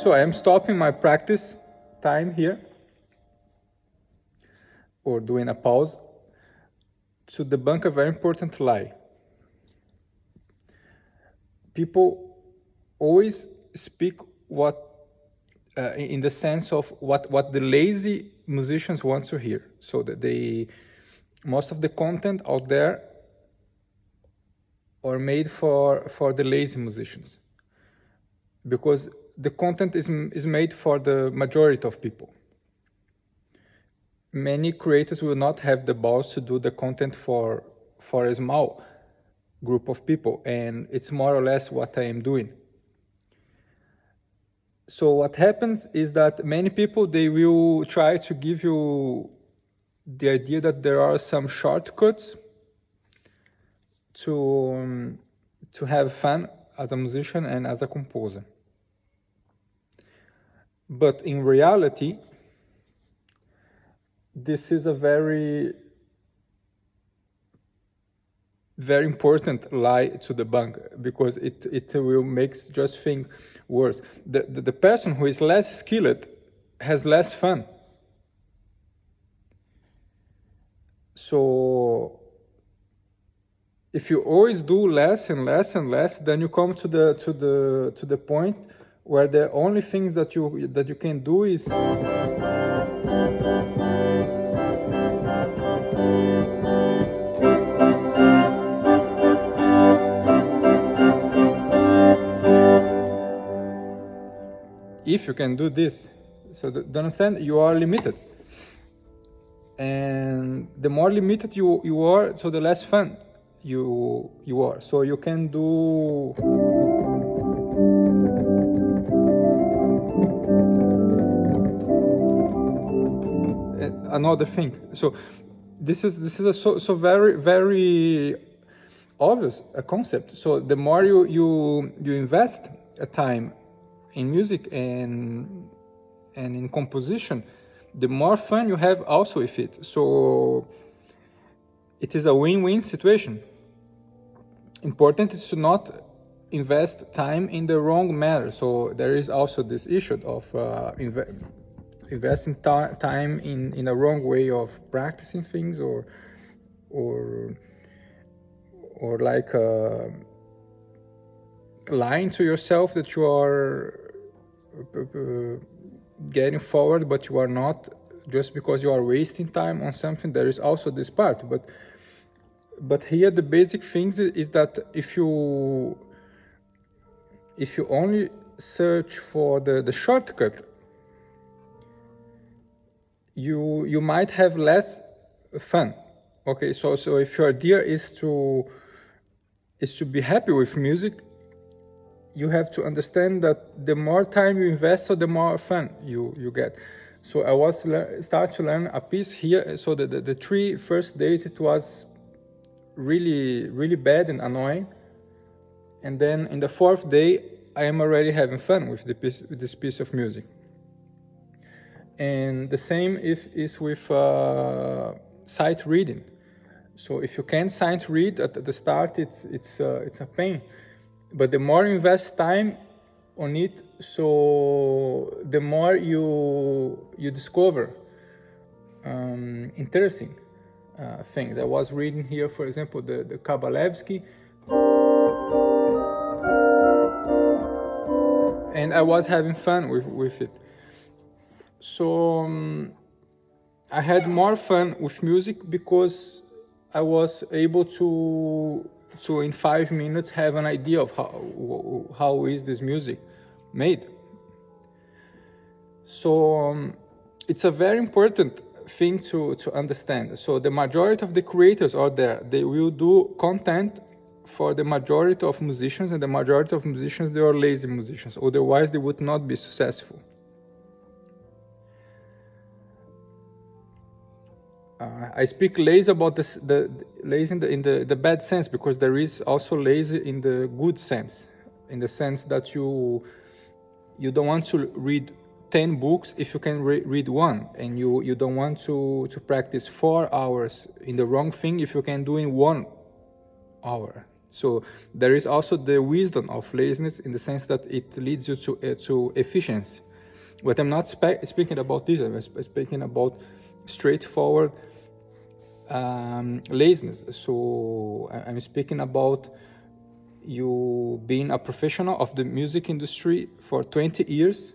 So I am stopping my practice time here, or doing a pause, to debunk a very important lie. People always speak in the sense of what the lazy musicians want to hear. So that most of the content out there are made for the lazy musicians, because the content is made for the majority of people. Many creators will not have the balls to do the content for a small group of people, and it's more or less what I am doing. So what happens is that many people, they will try to give you the idea that there are some shortcuts to have fun as a musician and as a composer. But in reality, this is a very, very important lie to debunk, because it will make just things worse. The person who is less skilled has less fun. So if you always do less and less and less, then you come to the point where the only things that you can do is if you can do this. So do you understand? You are limited, and the more limited you are, so the less fun you are. So you can do another thing. So this is a so very, very obvious a concept. So the more you invest a time in music and in composition, the more fun you have also with it. So it is a win-win situation. Important is to not invest time in the wrong manner. So there is also this issue of investing time in a wrong way of practicing things, or like lying to yourself that you are getting forward, but you are not, just because you are wasting time on something. There is also this part, but here the basic things is that if you only search for the shortcut, you might have less fun. Okay, so if your idea is to be happy with music, you have to understand that the more time you invest, so the more fun you get. So I was start to learn a piece here. So the 3 first days, it was really, really bad and annoying, and then in the 4th day I am already having fun with this piece of music. And the same is with sight reading. So if you can't sight read at the start, it's a pain. But the more you invest time on it, so the more you discover interesting things. I was reading here, for example, the Kabalevsky, and I was having fun with it. So I had more fun with music because I was able to in 5 minutes have an idea of how is this music made. So it's a very important thing to understand. So the majority of the creators out there, they will do content for the majority of musicians, and the majority of musicians, they are lazy musicians. Otherwise, they would not be successful. I speak lazy about the lazy in the bad sense, because there is also lazy in the good sense, in the sense that you don't want to read 10 books if you can read one, and you don't want to practice 4 hours in the wrong thing if you can do in 1 hour. So there is also the wisdom of laziness in the sense that it leads you to efficiency. But I'm not speaking about this. I'm speaking about straightforward laziness. So I'm speaking about you being a professional of the music industry for 20 years,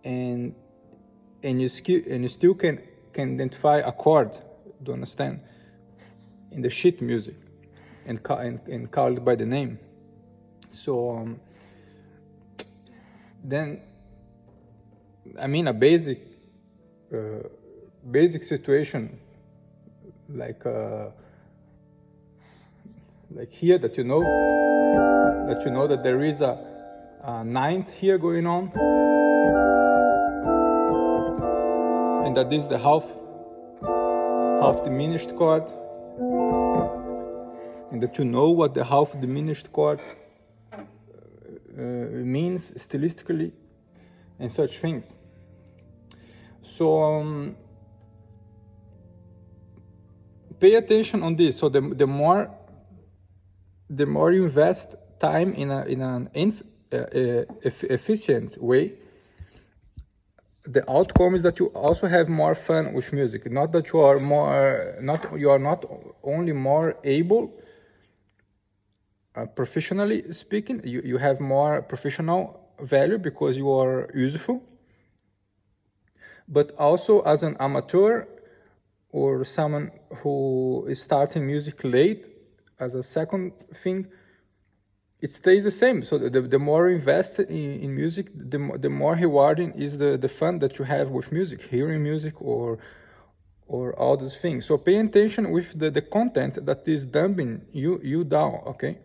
and you still can identify a chord, do you understand, in the sheet music, and call it by the name. So then, I mean, a basic situation like here, that you know that there is a ninth here going on, and that this is the half diminished chord, and that you know what the half diminished chord means stylistically, and such things. So pay attention on this. So the more you invest time in an efficient way, the outcome is that you also have more fun with music. Not that you are not only more able, professionally speaking, you have more professional value because you are useful, but also as an amateur or someone who is starting music late, as a second thing, it stays the same. So the more you invest in music, the more rewarding is the fun that you have with music, hearing music, or all those things. So pay attention with the content that is dumbing you down, okay?